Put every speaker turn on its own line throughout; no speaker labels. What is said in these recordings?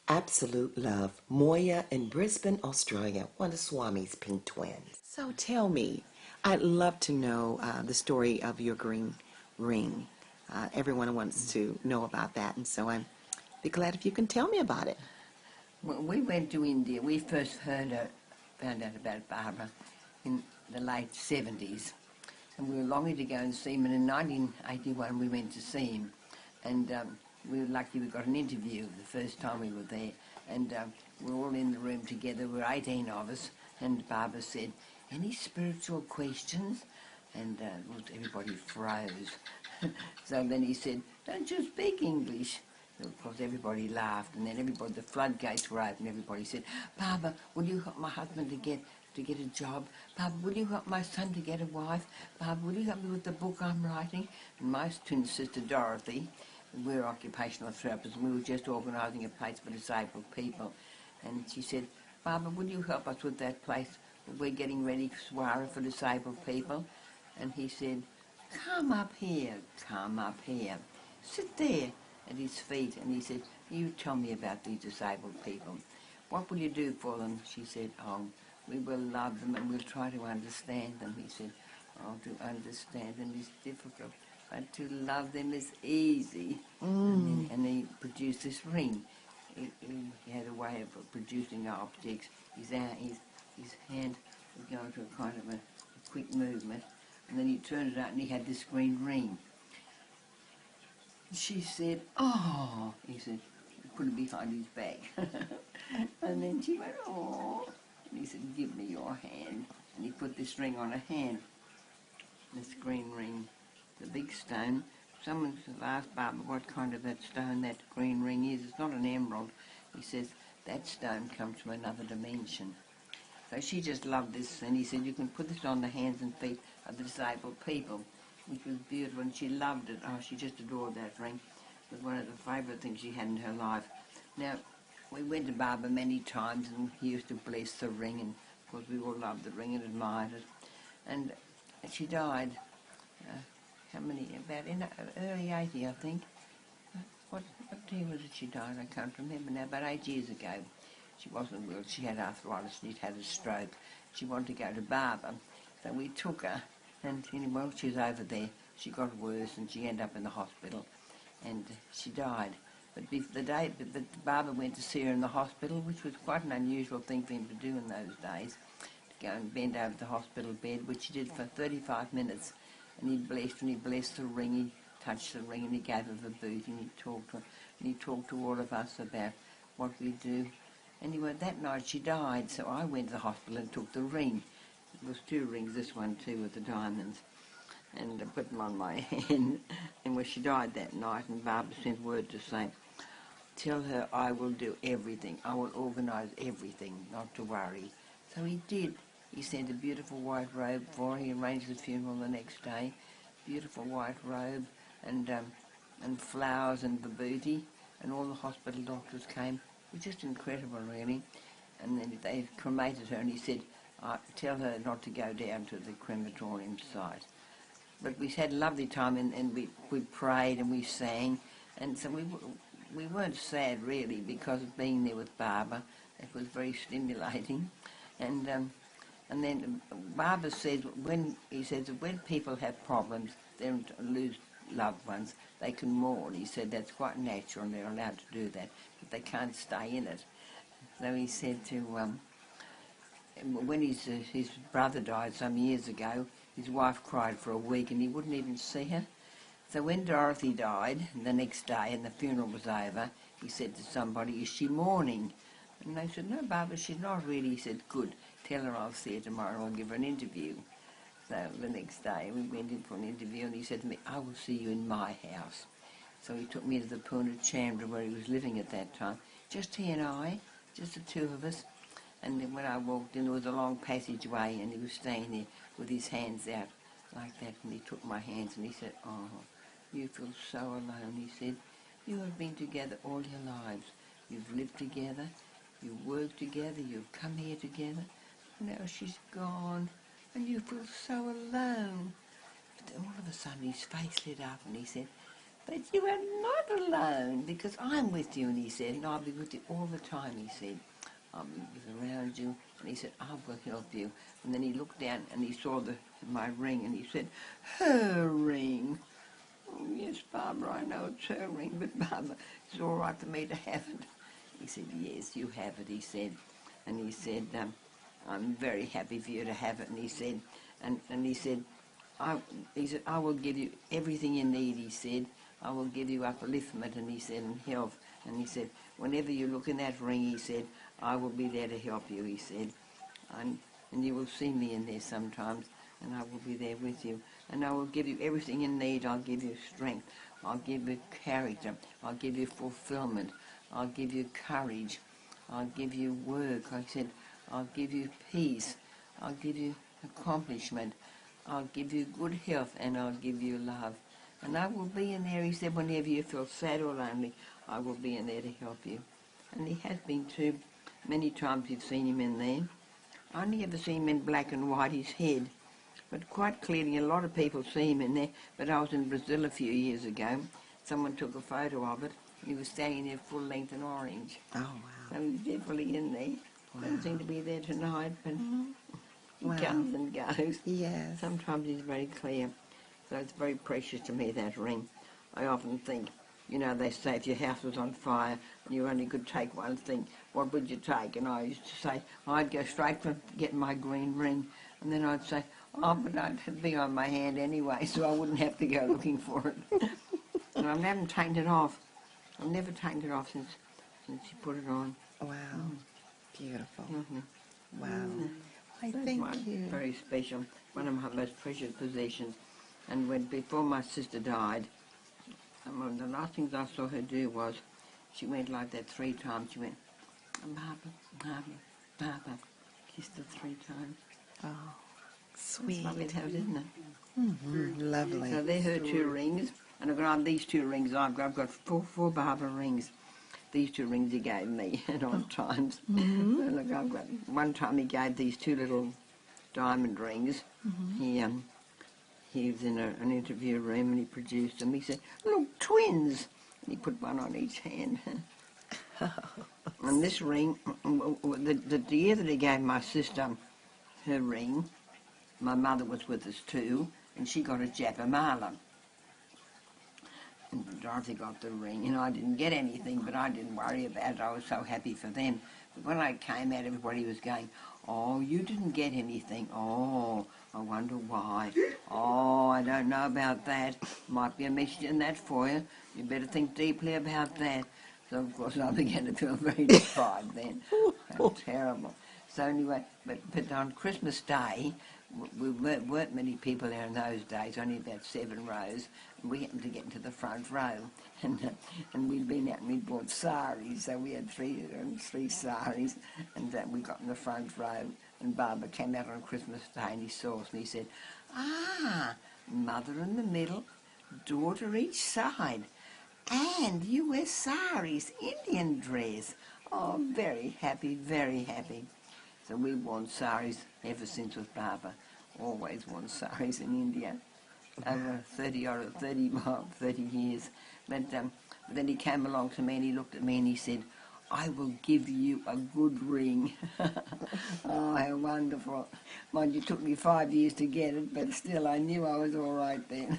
Absolute love. Moyia in Brisbane, Australia, one of Swami's pink twins. So tell me, I'd love to know the story of your green ring. Everyone wants to know about that, and so I'd be glad if you can tell me about it.
Well, we went to India. We first found out about Barbara in the late 70s, and we were longing to go and see him. And in 1981, we went to see him, and we were lucky we got an interview the first time we were there. And we were all in the room together. There were 18 of us, and Barbara said, "Any spiritual questions?" And everybody froze. So then he said, "Don't you speak English?" Of course, everybody laughed, and then the floodgates were open. Everybody said, "Barbara, will you help my husband to get a job? Barbara, will you help my son to get a wife? Barbara, will you help me with the book I'm writing?" And my twin sister Dorothy, we're occupational therapists, and we were just organising a place for disabled people. And she said, "Barbara, will you help us with that place? We're getting ready for Swara for disabled people." And he said, come up here, sit there at his feet." And he said, "You tell me about these disabled people. What will you do for them?" She said, "Oh, we will love them and we'll try to understand them." He said, "Oh, to understand them is difficult, but to love them is easy." And he produced this ring. He had a way of producing objects. His hand would go into a kind of a quick movement, and then he turned it out and he had this green ring. She said, "Oh," he said, put it behind his back. And then she went, "Oh," and he said, "Give me your hand." And he put this ring on her hand, this green ring, the big stone. Someone asked Barbara what kind of that stone that green ring is. It's not an emerald. He says, "That stone comes from another dimension." So she just loved this, and he said, "You can put this on the hands and feet of the disabled people," which was beautiful, and she loved it. Oh, she just adored that ring. It was one of the favourite things she had in her life. Now, we went to Barbara many times, and he used to bless the ring, and of course we all loved the ring and admired it. And she died, about in early 80, I think. What year was it she died? I can't remember now, about 8 years ago. She wasn't well, she had arthritis, she'd had a stroke. She wanted to go to Barbara, so we took her, and while she was over there, she got worse and she ended up in the hospital, and she died. But the day that Barbara went to see her in the hospital, which was quite an unusual thing for him to do in those days, to go and bend over the hospital bed, which he did for 35 minutes, and he blessed the ring, he touched the ring, and he gave her the boot, and he talked to all of us about what we do. Anyway, that night she died, so I went to the hospital and took the ring. It was 2 rings, this one too with the diamonds, and I put them on my hand. And when she died that night, and Barbara sent word to say, "Tell her I will do everything. I will organise everything, not to worry." So he did. He sent a beautiful white robe for her. He arranged the funeral the next day. Beautiful white robe and flowers and vibhuti, and all the hospital doctors came. It was just incredible, really. And then they cremated her, and he said, "Tell her not to go down to the crematorium site." But we had a lovely time, and we prayed and we sang, and so we weren't sad, really, because of being there with Barbara. It was very stimulating. And then Barbara said, when people have problems, they lose loved ones, they can mourn. He said that's quite natural and they're allowed to do that, but they can't stay in it. So he said to, when his brother died some years ago, his wife cried for a week and he wouldn't even see her. So when Dorothy died the next day and the funeral was over, he said to somebody, "Is she mourning?" And they said, "No, Barbara, she's not really." He said, "Good, tell her I'll see her tomorrow, I'll give her an interview." So the next day we went in for an interview, and he said to me, "I will see you in my house." So he took me to the Pune chamber where he was living at that time. Just he and I, just the 2 of us. And then when I walked in, there was a long passageway, and he was staying there with his hands out like that, and he took my hands and he said, "Oh, you feel so alone." He said, "You have been together all your lives. You've lived together, you've worked together, you've come here together. Now she's gone, and you feel so alone." But then all of a sudden his face lit up and he said, But you are not alone, because I'm with you, and he said, and I'll be with you all the time, he said. I'll be around you, and he said, I will help you. And then he looked down and he saw my ring, and he said, her ring. Oh, yes, Barbara, I know it's her ring, but Barbara, it's all right for me to have it. He said, yes, you have it, he said. And he said, I'm very happy for you to have it. And he said, I will give you everything you need, he said. I will give you upliftment, and he said, and health. And he said, whenever you look in that ring, he said, I will be there to help you, he said. And you will see me in there sometimes, and I will be there with you. And I will give you everything you need. I'll give you strength. I'll give you character. I'll give you fulfillment. I'll give you courage. I'll give you work. I said, I'll give you peace. I'll give you accomplishment. I'll give you good health, and I'll give you love. And I will be in there, he said, whenever you feel sad or lonely, I will be in there to help you. And he has been too. Many times you've seen him in there. I only ever seen him in black and white, his head. But quite clearly, a lot of people see him in there. But I was in Brazil a few years ago. Someone took a photo of it. He was standing there full length in orange.
Oh, wow.
So he's definitely in there.
Wow.
Doesn't seem to be there tonight, but he
Wow.
comes and goes.
Yes.
Sometimes he's very clear. So it's very precious to me, that ring. I often think, you know, they say if your house was on fire and you only could take one thing, what would you take? And I used to say, I'd go straight for getting my green ring. And then I'd say, oh, but I'd be on my hand anyway, so I wouldn't have to go looking for it. And I haven't taken it off. I've never taken it off since you put it on.
Wow. Beautiful.
Mm-hmm.
Wow. I thank you.
Very special. One of my most precious possessions. And before my sister died, one of the last things I saw her do was, she went like that 3 times. She went, Baba, Baba, Baba. Kissed her 3 times.
Oh, sweet.
It's lovely, isn't it?
Mm-hmm. Lovely.
So they're her 2 rings. And I've got these 2 rings. I've got four Baba rings. These 2 rings he gave me at odd times.
Mm-hmm.
So look, I've got, one time he gave these 2 little diamond rings. Mm-hmm. He was in an interview room and he produced them. He said, look, twins. And he put one on each hand. And this ring, the year that he gave my sister her ring, my mother was with us too, and she got a Japamala. And Dorothy got the ring, and I didn't get anything, but I didn't worry about it. I was so happy for them. But when I came out, everybody was going, oh, you didn't get anything. Oh, I wonder why. Oh, I don't know about that. Might be a message in that for you. You better think deeply about that. So, of course, I began to feel very deprived then. How terrible. So anyway, but on Christmas Day, we weren't many people there in those days, only about 7 rows. And we happened to get into the front row. And we'd been out and we'd bought saris, so we had three saris. And we got in the front row. And Baba came out on Christmas Day and he saw us and he said, mother in the middle, daughter each side. And you wear saris, Indian dress. Oh, very happy, very happy. So we've worn saris ever since with Baba. Always worn saris in India. Over 30 years. But then he came along to me and he looked at me and he said, I will give you a good ring. Oh, how wonderful. Mind you, it took me 5 years to get it, but still I knew I was all right then.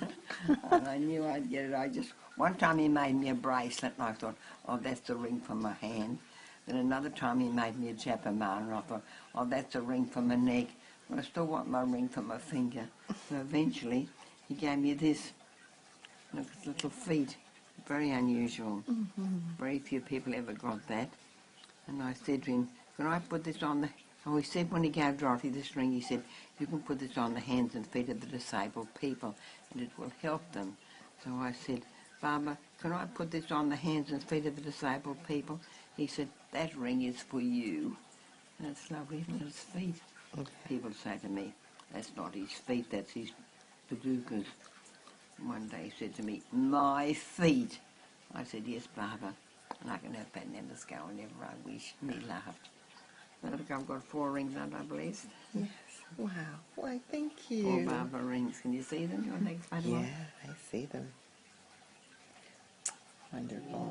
And I knew I'd get it. One time he made me a bracelet and I thought, oh, that's the ring for my hand. Then another time he made me a Japamala and I thought, oh, that's a ring for my neck. But I still want my ring for my finger. So eventually he gave me this. Look, it's little feet. Very unusual. Mm-hmm. Very few people ever got that. And I said to him, can I put this on the... Oh, he said when he gave Dorothy this ring, he said, you can put this on the hands and feet of the disabled people and it will help them. So I said, Baba, can I put this on the hands and feet of the disabled people? He said, that ring is for you. And it's lovely, isn't it? His feet. Okay. People say to me, that's not his feet, that's his bazookas. One day he said to me, my feet. I said, yes, Baba. And I can have that never go whenever I wish. And he laughed. Now look, I've got 4 rings, aren't I blessed?
Yes. Wow. Why, thank you.
4 Baba rings. Can you see them? Do you want to explain them?
Yeah, I see them. Wonderful.